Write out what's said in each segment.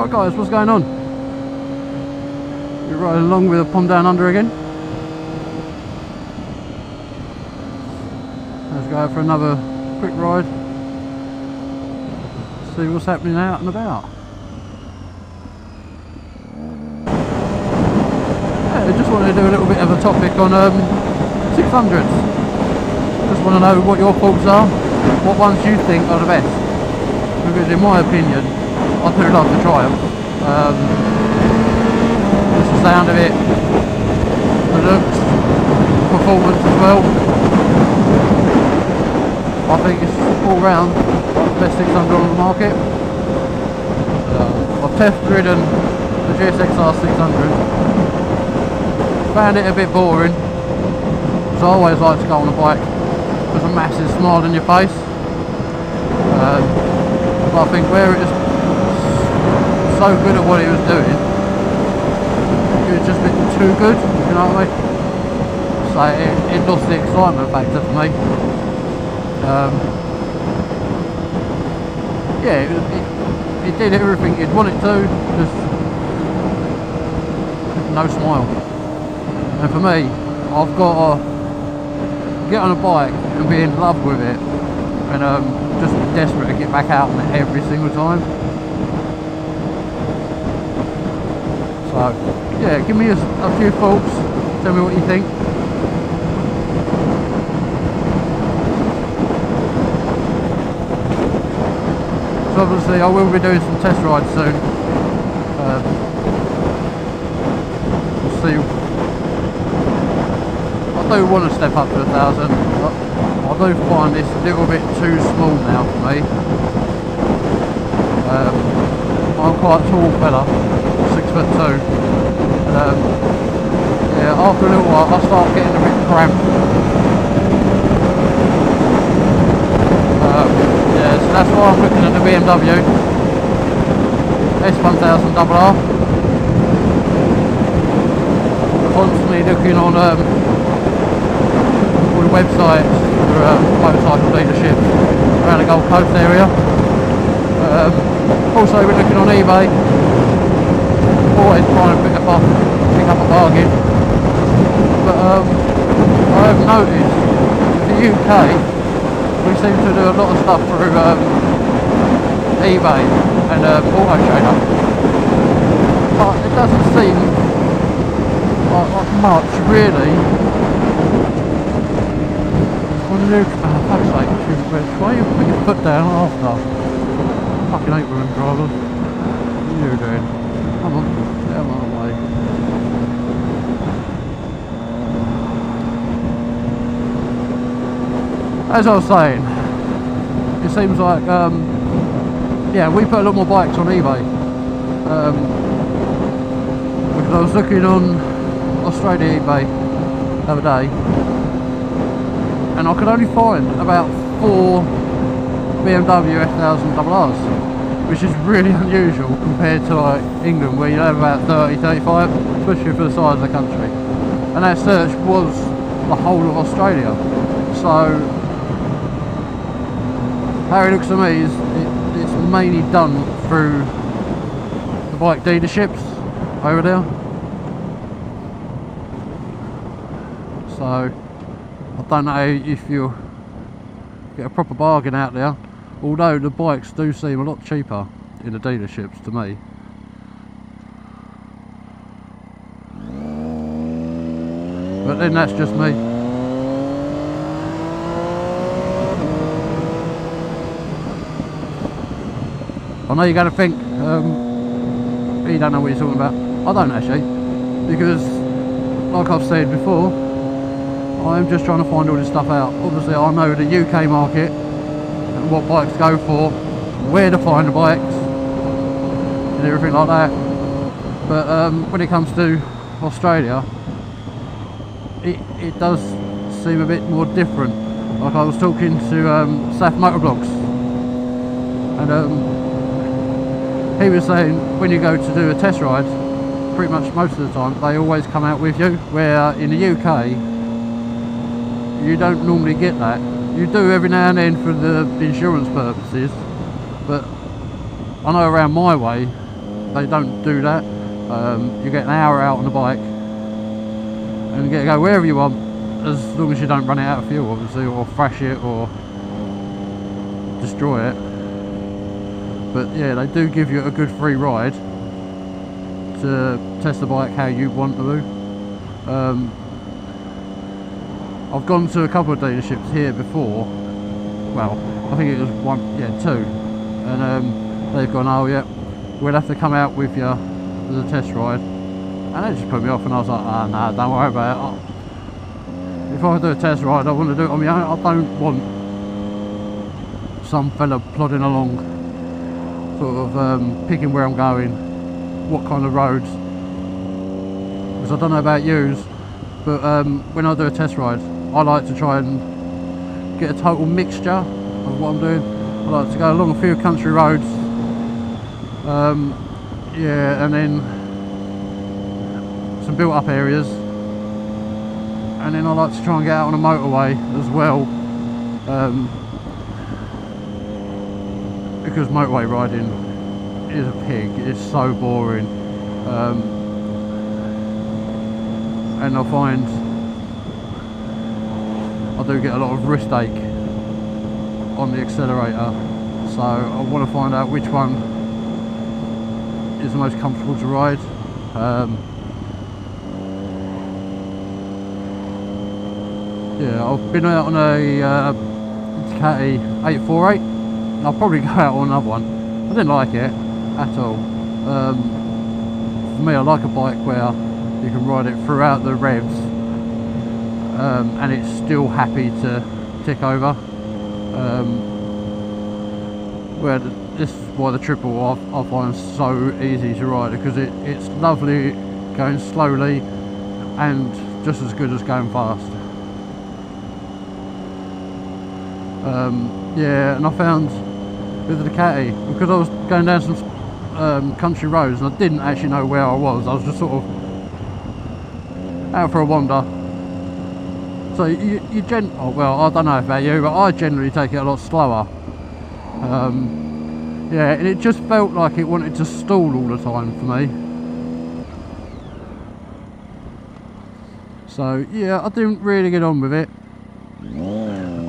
Right guys, what's going on? You're riding along with a Pomdownunder again. Let's go for another quick ride. See what's happening out and about. Yeah, I just wanted to do a little bit of a topic on 600s. Just want to know what your thoughts are, what ones you think are the best. Because in my opinion, I do love the Triumph. Just the sound of it, the looks, performance as well. I think it's all round the best 600 on the market. I've test ridden the GSXR 600. Found it a bit boring, because I always like to go on a bike with a massive smile on your face. But I think where it is so good at what he was doing, it was just a bit too good, you know what I mean? So it lost the excitement factor for me. Yeah, it did everything you'd want it to, just no smile. And for me, I've got to get on a bike and be in love with it, and just desperate to get back out on it every single time. So yeah, give me a few thoughts, tell me what you think. So obviously I will be doing some test rides soon. We'll see. I do want to step up to 1,000. I do find this a little bit too small now for me. I'm quite a tall fella, 6'2". Yeah, after a little while I start getting a bit cramped. Yeah, so that's why I'm looking at the BMW S1000RR. Constantly looking on all the websites for motorcycle dealerships around the Gold Coast area. Also we're looking on eBay, always trying to pick up a bargain. But I have noticed in the UK we seem to do a lot of stuff through eBay and Auto Trader, but it doesn't seem like much really. Oh, fuck's sake, why you put your foot down after? I fucking hate women drivers. What are you doing? Come on, get out of the way. As I was saying, it seems like, yeah, we put a lot more bikes on eBay. Because I was looking on Australia eBay the other day, and I could only find about 4 BMW S1000RRs, which is really unusual compared to like England, where you have about 30, 35, especially for the size of the country. And that search was the whole of Australia. So how it looks to me is it's mainly done through the bike dealerships over there. So I don't know if you get a proper bargain out there, although the bikes do seem a lot cheaper in the dealerships to me. But then that's just me. I know you're going to think, you don't know what you're talking about. I don't actually, because like I've said before, I'm just trying to find all this stuff out. Obviously I know the UK market and what bikes go for, where to find the bikes and everything like that. But when it comes to Australia, it does seem a bit more different. Like I was talking to Saf Motorblogs, and he was saying when you go to do a test ride, pretty much most of the time they always come out with you, where in the UK you don't normally get that. You do every now and then for the insurance purposes, but I know around my way they don't do that. You get an hour out on the bike and you get to go wherever you want, as long as you don't run it out of fuel, obviously, or thrash it or destroy it. But yeah, they do give you a good free ride to test the bike how you want to do. I've gone to a couple of dealerships here before. Well, I think it was two, and they've gone, oh yeah, we'll have to come out with you as a test ride, and they just put me off, and I was like, nah, don't worry about it. If I do a test ride, I want to do it on my own. I don't want some fella plodding along, sort of picking where I'm going, what kind of roads, because I don't know about yous, but when I do a test ride, I like to try and get a total mixture of what I'm doing. I like to go along a few country roads, yeah, and then some built up areas, and then I like to try and get out on a motorway as well, because motorway riding is a pig. It's so boring, and I find I do get a lot of wrist ache on the accelerator, so I want to find out which one is the most comfortable to ride. Yeah, I've been out on a Ducati 848. I'll probably go out on another one. I didn't like it at all. For me, I like a bike where you can ride it throughout the revs, and it's still happy to tick over. Where this is why the triple I find so easy to ride, because it's lovely going slowly and just as good as going fast. Yeah, and I found with the Ducati, because I was going down some country roads and I didn't actually know where I was just sort of out for a wander. So well, I don't know about you, but I generally take it a lot slower. Yeah, and it just felt like it wanted to stall all the time for me. So yeah, I didn't really get on with it.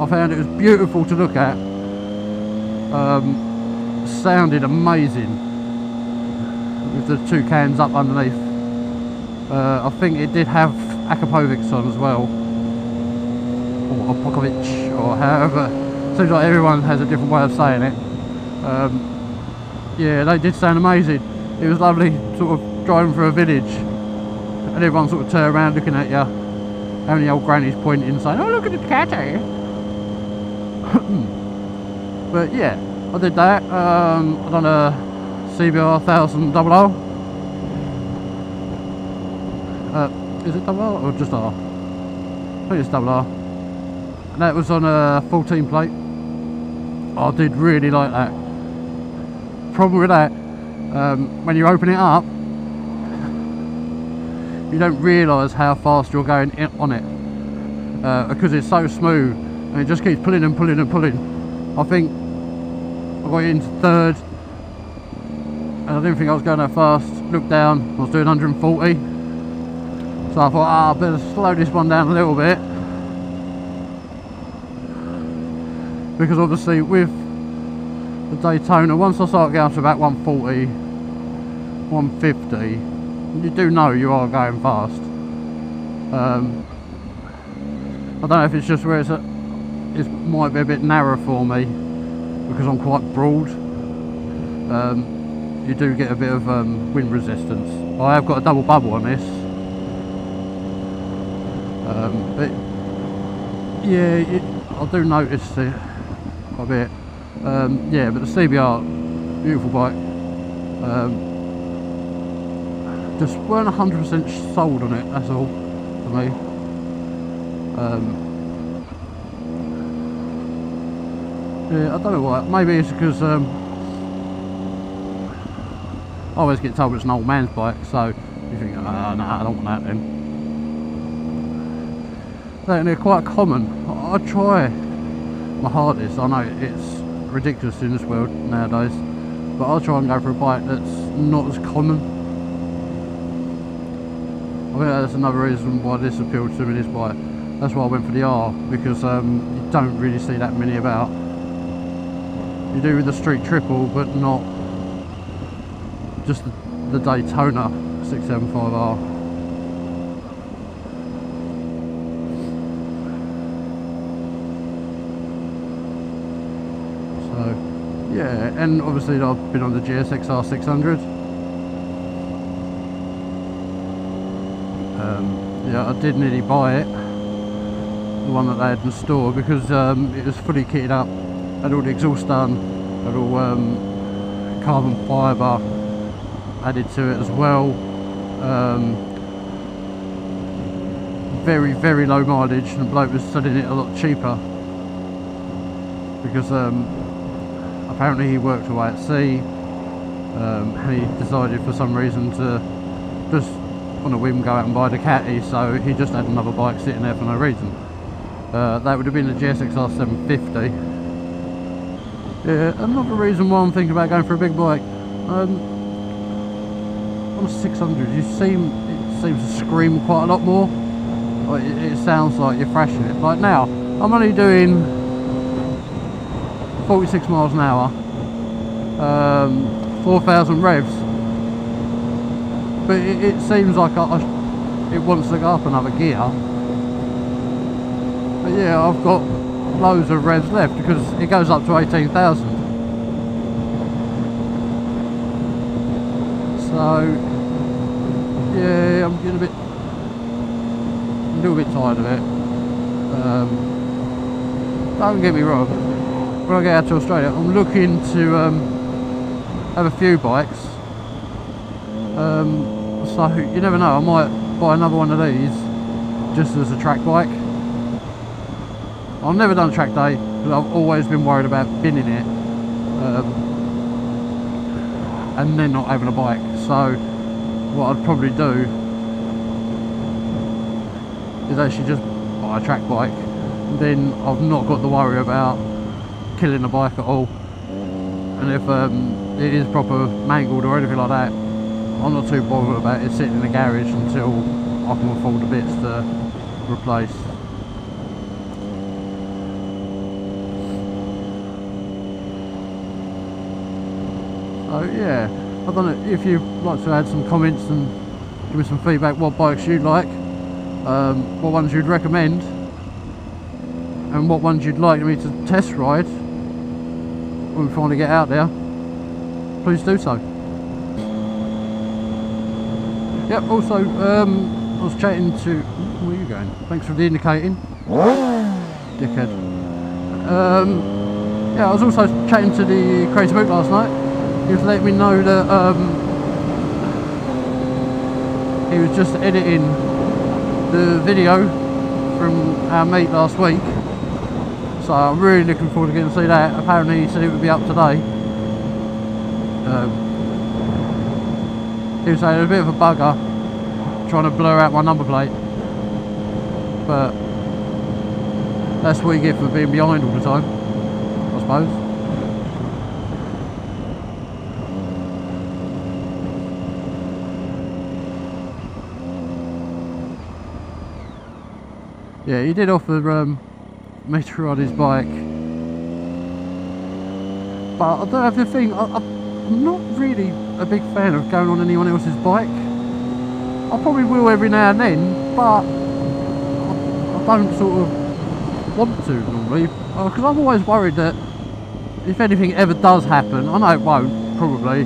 I found it was beautiful to look at. Sounded amazing with the two cans up underneath. I think it did have Akapovics on as well, or Apokovic, or however. Seems like everyone has a different way of saying it. Yeah, they did sound amazing. It was lovely, sort of driving through a village, and everyone sort of turned around looking at you. How many old grannies pointing, saying, "Oh, look at the cat here." But yeah, I did that. I done a CBR 1000 is it double R or just R? I think it's double R. And that was on a 14 plate. I did really like that. Problem with that, when you open it up, you don't realise how fast you're going on it, because it's so smooth and it just keeps pulling and pulling and pulling. I think I got into third and I didn't think I was going that fast. Looked down, I was doing 140, so I thought, I better slow this one down a little bit, because obviously with the Daytona, once I start going to about 140, 150, you do know you are going fast. I don't know if it's just where it might be a bit narrow for me, because I'm quite broad. You do get a bit of wind resistance. I have got a double bubble on this, but yeah, I do notice it quite a bit. Yeah, but the CBR, beautiful bike. Just weren't 100% sold on it, that's all, for me. Yeah, I don't know why. Maybe it's because I always get told it's an old man's bike, so you think, oh, no, I don't want that then. And they're quite common. I try my hardest. I know it's ridiculous in this world nowadays, but I'll try and go for a bike that's not as common. I think that's another reason why this appealed to me, this bike. That's why I went for the R, because you don't really see that many about. You do with the Street Triple, but not just the Daytona 675R. So yeah, and obviously I've been on the GSXR 600. Yeah, I did nearly buy it, the one that they had in store, because it was fully kitted up, had all the exhaust done, had all carbon fibre added to it as well. Very, very low mileage, and the bloke was selling it a lot cheaper because apparently he worked away at sea, and he decided for some reason to just on a whim go out and buy the Caddy, so he just had another bike sitting there for no reason. That would have been the GSXR 750. Yeah, another reason why I'm thinking about going for a big bike. On a 600, it seems to scream quite a lot more. Like, it sounds like you're thrashing it. Like now, I'm only doing 46 miles an hour, 4,000 revs, but it seems like it wants to go up another gear. But yeah, I've got loads of revs left because it goes up to 18,000. So yeah, I'm getting a little bit tired of it. Don't get me wrong, when I get out to Australia I'm looking to have a few bikes, so you never know, I might buy another one of these just as a track bike. I've never done a track day because I've always been worried about binning it and then not having a bike. So what I'd probably do is actually just buy a track bike, then I've not got to worry about killing a bike at all. And if it is proper mangled or anything like that, I'm not too bothered about it sitting in the garage until I can afford the bits to replace. So yeah, I don't know if you'd like to add some comments and give me some feedback what bikes you'd like, what ones you'd recommend, and what ones you'd like me to test ride when we finally get out there. Please do so. Yep, also I was chatting to, where are you going? Thanks for the indicating, dickhead. Yeah, I was also chatting to the Crazy Boot last night. He was letting me know that he was just editing the video from our meet last week, so I'm really looking forward to getting to see that. Apparently he said it would be up today. He was saying it was a bit of a bugger trying to blur out my number plate, but that's what you get for being behind all the time, I suppose. Yeah, he did offer me to ride his bike, but I don't have the thing. I'm not really a big fan of going on anyone else's bike. I probably will every now and then, but I don't sort of want to normally, because I'm always worried that if anything ever does happen, I know it won't probably,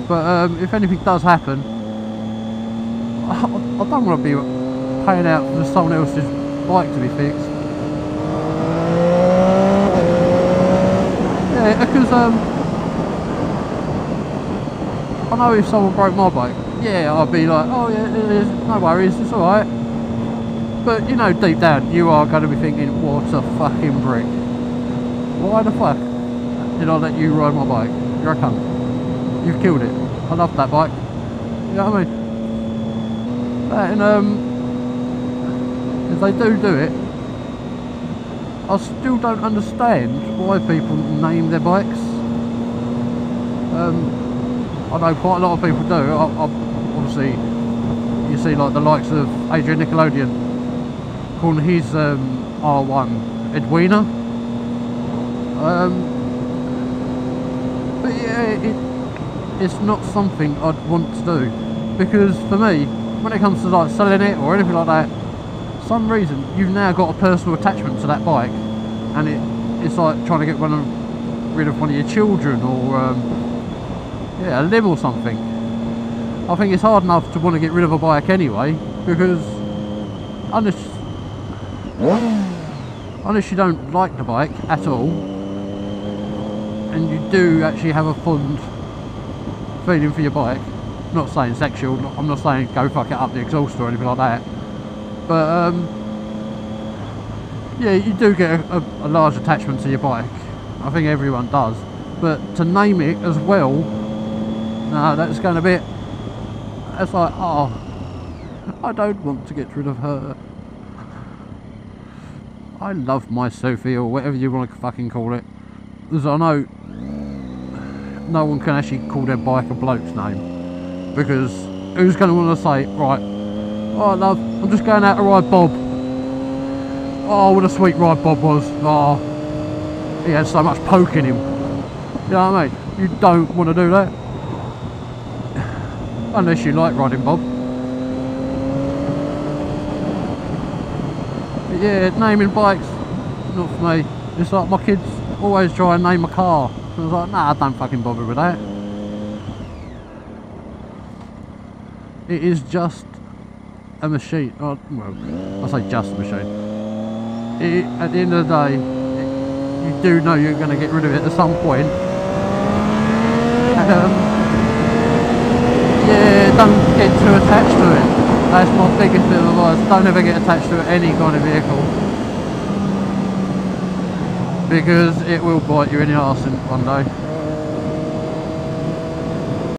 but if anything does happen, I don't want to be paying out for someone else's bike to be fixed. Yeah, because I know if someone broke my bike, yeah, I'd be like, oh yeah, it is, no worries, it's alright. But you know, deep down, you are going to be thinking, what a fucking prick. Why the fuck did I let you ride my bike? You're a cunt. You've killed it. I love that bike. You know what I mean? And if they do it, I still don't understand why people name their bikes. I I know quite a lot of people do. Obviously, you see like the likes of Adrian Nickelodeon calling his R1 Edwina. But yeah, it's not something I'd want to do, because for me, when it comes to like selling it or anything like that, some reason you've now got a personal attachment to that bike, and it's like trying to get rid of one of your children, or yeah, a limb or something. I think it's hard enough to want to get rid of a bike anyway, because unless you don't like the bike at all, and you do actually have a fond feeling for your bike, not saying sexual, I'm not saying go fuck it up the exhaust or anything like that, but yeah, you do get a large attachment to your bike. I think everyone does, but to name it as well, no, that's going a bit, it's like, oh, I don't want to get rid of her. I love my Sophie, or whatever you want to fucking call it, because I know no one can actually call their bike a bloke's name, because who's going to want to say, right, oh love, I'm just going out to ride Bob. Oh, what a sweet ride Bob was. Oh, he had so much poke in him. You know what I mean? You don't want to do that, unless you like riding Bob. But yeah, naming bikes, not for me. It's like my kids always try and name a car. I was like, nah, don't fucking bother with that. It is just a machine. Oh, well, I say just a machine. At the end of the day, you do know you're going to get rid of it at some point. And, yeah, don't get too attached to it. That's my biggest bit of advice. Don't ever get attached to any kind of vehicle, because it will bite you in the arse one day.